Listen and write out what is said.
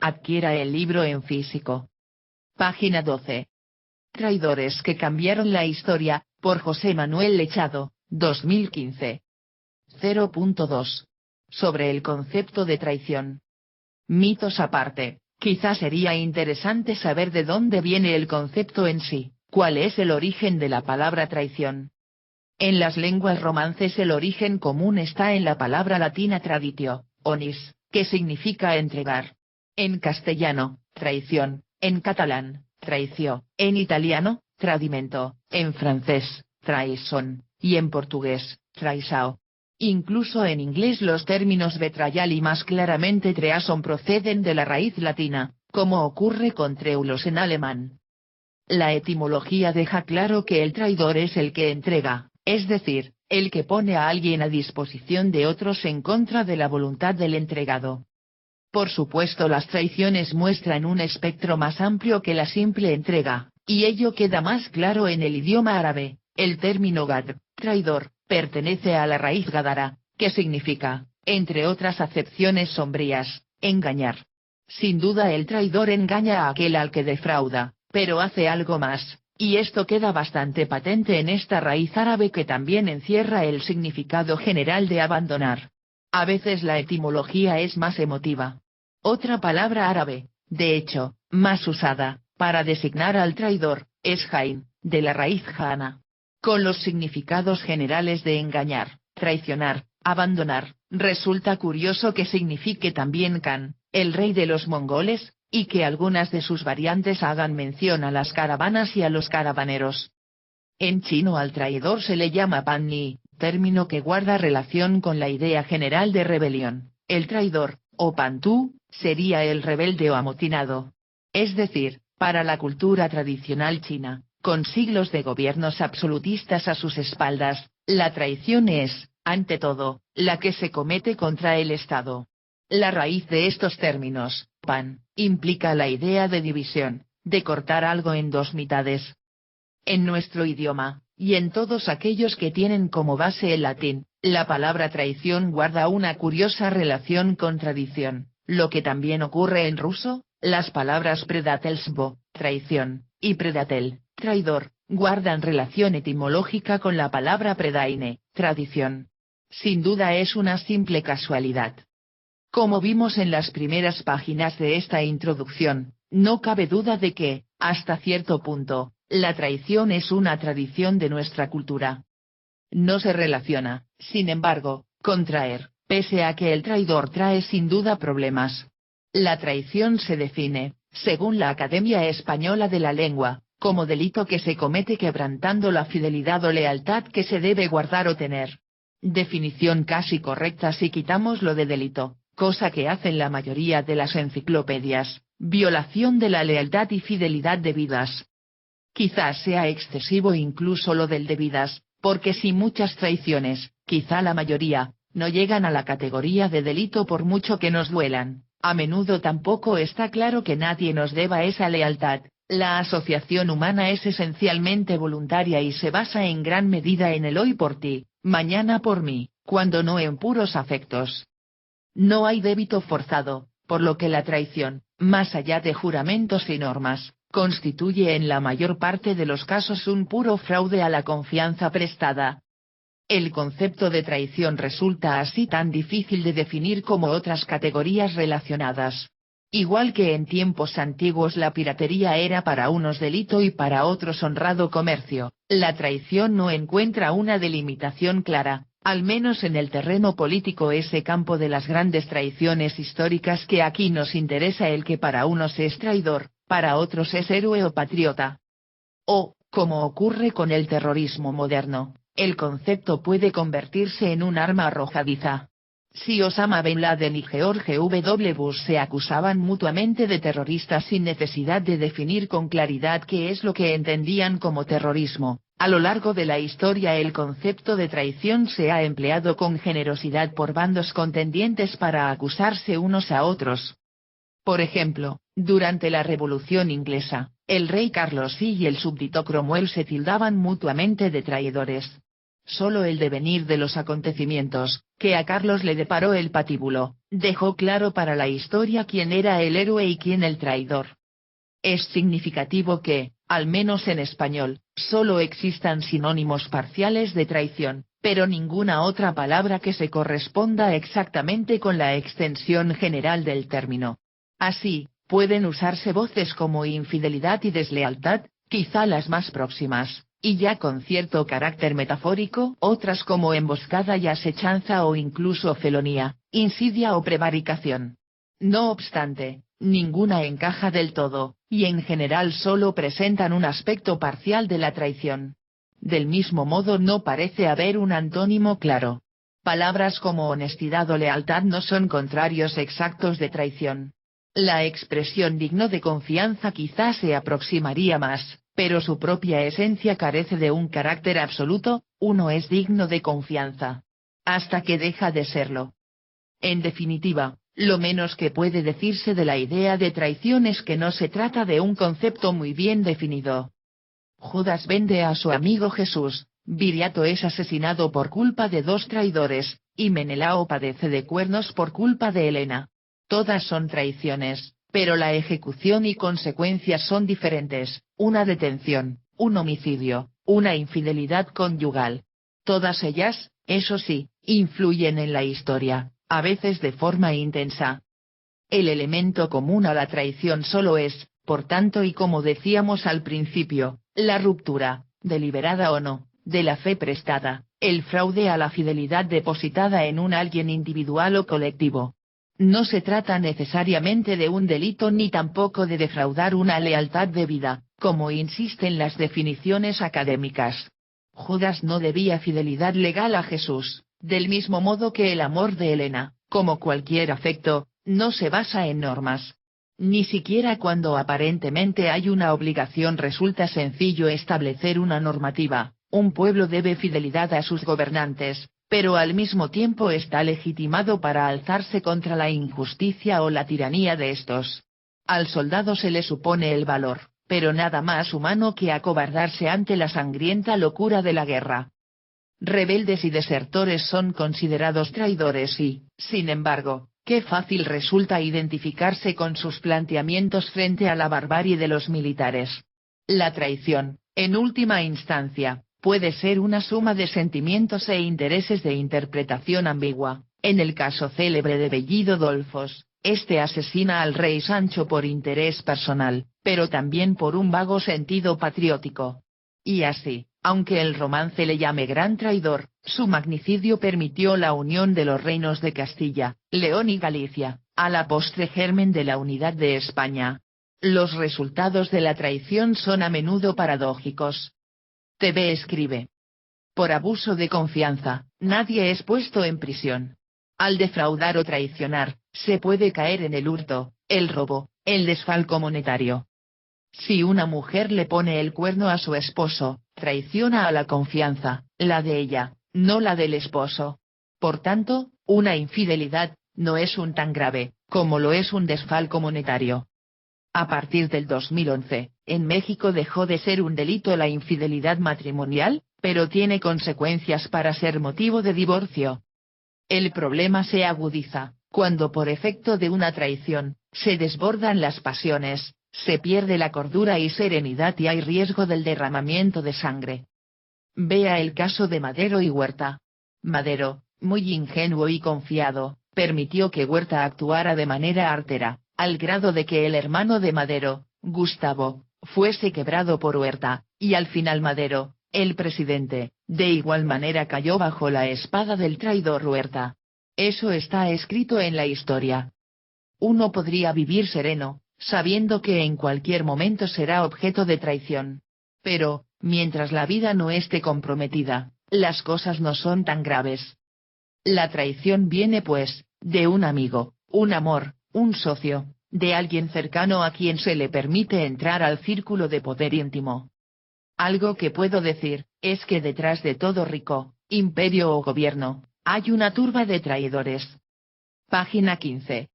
Adquiera el libro en físico. Página 12. Traidores que cambiaron la historia, por José Manuel Lechado, 2015. 0.2. Sobre el concepto de traición. Mitos aparte, quizás sería interesante saber de dónde viene el concepto en sí, cuál es el origen de la palabra traición. En las lenguas romances el origen común está en la palabra latina traditio, onis, que significa entregar. En castellano, traición, en catalán, traició, en italiano, tradimento, en francés, trahison, y en portugués, traisao. Incluso en inglés los términos betrayal y más claramente treason proceden de la raíz latina, como ocurre con treulos en alemán. La etimología deja claro que el traidor es el que entrega, es decir, el que pone a alguien a disposición de otros en contra de la voluntad del entregado. Por supuesto, las traiciones muestran un espectro más amplio que la simple entrega, y ello queda más claro en el idioma árabe. El término gadr, traidor, pertenece a la raíz gadara, que significa, entre otras acepciones sombrías, engañar. Sin duda el traidor engaña a aquel al que defrauda, pero hace algo más, y esto queda bastante patente en esta raíz árabe que también encierra el significado general de abandonar. A veces la etimología es más emotiva. Otra palabra árabe, de hecho, más usada, para designar al traidor, es jain, de la raíz jana. Con los significados generales de engañar, traicionar, abandonar, resulta curioso que signifique también Kan, el rey de los mongoles, y que algunas de sus variantes hagan mención a las caravanas y a los caravaneros. En chino al traidor se le llama panni, término que guarda relación con la idea general de rebelión. El traidor, o pantú, sería el rebelde o amotinado. Es decir, para la cultura tradicional china, con siglos de gobiernos absolutistas a sus espaldas, la traición es, ante todo, la que se comete contra el Estado. La raíz de estos términos, pan, implica la idea de división, de cortar algo en dos mitades. En nuestro idioma, y en todos aquellos que tienen como base el latín, la palabra traición guarda una curiosa relación con tradición, lo que también ocurre en ruso. Las palabras predatelstvo, traición, y predatel, traidor, guardan relación etimológica con la palabra predaine, tradición. Sin duda es una simple casualidad. Como vimos en las primeras páginas de esta introducción, no cabe duda de que, hasta cierto punto, la traición es una tradición de nuestra cultura. No se relaciona, sin embargo, con traer, pese a que el traidor trae sin duda problemas. La traición se define, según la Academia Española de la Lengua, como delito que se comete quebrantando la fidelidad o lealtad que se debe guardar o tener. Definición casi correcta si quitamos lo de delito, cosa que hacen la mayoría de las enciclopedias, violación de la lealtad y fidelidad debidas. Quizás sea excesivo incluso lo del debidas, porque si muchas traiciones, quizá la mayoría, no llegan a la categoría de delito por mucho que nos duelan, a menudo tampoco está claro que nadie nos deba esa lealtad. La asociación humana es esencialmente voluntaria y se basa en gran medida en el hoy por ti, mañana por mí, cuando no en puros afectos. No hay débito forzado, por lo que la traición, más allá de juramentos y normas, constituye en la mayor parte de los casos un puro fraude a la confianza prestada. El concepto de traición resulta así tan difícil de definir como otras categorías relacionadas. Igual que en tiempos antiguos la piratería era para unos delito y para otros honrado comercio, la traición no encuentra una delimitación clara, al menos en el terreno político, ese campo de las grandes traiciones históricas que aquí nos interesa, el que para unos es traidor, para otros es héroe o patriota. O, como ocurre con el terrorismo moderno, el concepto puede convertirse en un arma arrojadiza. Si Osama Bin Laden y George W. Bush se acusaban mutuamente de terroristas sin necesidad de definir con claridad qué es lo que entendían como terrorismo, a lo largo de la historia el concepto de traición se ha empleado con generosidad por bandos contendientes para acusarse unos a otros. Por ejemplo, durante la Revolución Inglesa, el rey Carlos y el súbdito Cromwell se tildaban mutuamente de traidores. Solo el devenir de los acontecimientos, que a Carlos le deparó el patíbulo, dejó claro para la historia quién era el héroe y quién el traidor. Es significativo que, al menos en español, solo existan sinónimos parciales de traición, pero ninguna otra palabra que se corresponda exactamente con la extensión general del término. Así, pueden usarse voces como infidelidad y deslealtad, quizá las más próximas, y ya con cierto carácter metafórico, otras como emboscada y asechanza o incluso felonía, insidia o prevaricación. No obstante, ninguna encaja del todo, y en general solo presentan un aspecto parcial de la traición. Del mismo modo no parece haber un antónimo claro. Palabras como honestidad o lealtad no son contrarios exactos de traición. La expresión digno de confianza quizás se aproximaría más, pero su propia esencia carece de un carácter absoluto. Uno es digno de confianza hasta que deja de serlo. En definitiva, lo menos que puede decirse de la idea de traición es que no se trata de un concepto muy bien definido. Judas vende a su amigo Jesús, Viriato es asesinado por culpa de dos traidores, y Menelao padece de cuernos por culpa de Helena. Todas son traiciones, pero la ejecución y consecuencias son diferentes, una detención, un homicidio, una infidelidad conyugal. Todas ellas, eso sí, influyen en la historia, a veces de forma intensa. El elemento común a la traición solo es, por tanto y como decíamos al principio, la ruptura, deliberada o no, de la fe prestada, el fraude a la fidelidad depositada en un alguien individual o colectivo. No se trata necesariamente de un delito ni tampoco de defraudar una lealtad debida, como insisten las definiciones académicas. Judas no debía fidelidad legal a Jesús, del mismo modo que el amor de Helena, como cualquier afecto, no se basa en normas. Ni siquiera cuando aparentemente hay una obligación resulta sencillo establecer una normativa. Un pueblo debe fidelidad a sus gobernantes, pero al mismo tiempo está legitimado para alzarse contra la injusticia o la tiranía de estos. Al soldado se le supone el valor, pero nada más humano que acobardarse ante la sangrienta locura de la guerra. Rebeldes y desertores son considerados traidores y, sin embargo, qué fácil resulta identificarse con sus planteamientos frente a la barbarie de los militares. La traición, en última instancia, puede ser una suma de sentimientos e intereses de interpretación ambigua. En el caso célebre de Bellido Dolfos, este asesina al rey Sancho por interés personal, pero también por un vago sentido patriótico. Y así, aunque el romance le llame gran traidor, su magnicidio permitió la unión de los reinos de Castilla, León y Galicia, a la postre germen de la unidad de España. Los resultados de la traición son a menudo paradójicos. TV escribe. Por abuso de confianza, nadie es puesto en prisión. Al defraudar o traicionar, se puede caer en el hurto, el robo, el desfalco monetario. Si una mujer le pone el cuerno a su esposo, traiciona a la confianza, la de ella, no la del esposo. Por tanto, una infidelidad, no es un tan grave, como lo es un desfalco monetario. A partir del 2011, en México dejó de ser un delito la infidelidad matrimonial, pero tiene consecuencias para ser motivo de divorcio. El problema se agudiza, cuando por efecto de una traición, se desbordan las pasiones, se pierde la cordura y serenidad y hay riesgo del derramamiento de sangre. Vea el caso de Madero y Huerta. Madero, muy ingenuo y confiado, permitió que Huerta actuara de manera artera, al grado de que el hermano de Madero, Gustavo, fuese quebrado por Huerta, y al final Madero, el presidente, de igual manera cayó bajo la espada del traidor Huerta. Eso está escrito en la historia. Uno podría vivir sereno, sabiendo que en cualquier momento será objeto de traición. Pero, mientras la vida no esté comprometida, las cosas no son tan graves. La traición viene pues, de un amigo, un amor, un socio, de alguien cercano a quien se le permite entrar al círculo de poder íntimo. Algo que puedo decir, es que detrás de todo rico, imperio o gobierno, hay una turba de traidores. Página 15.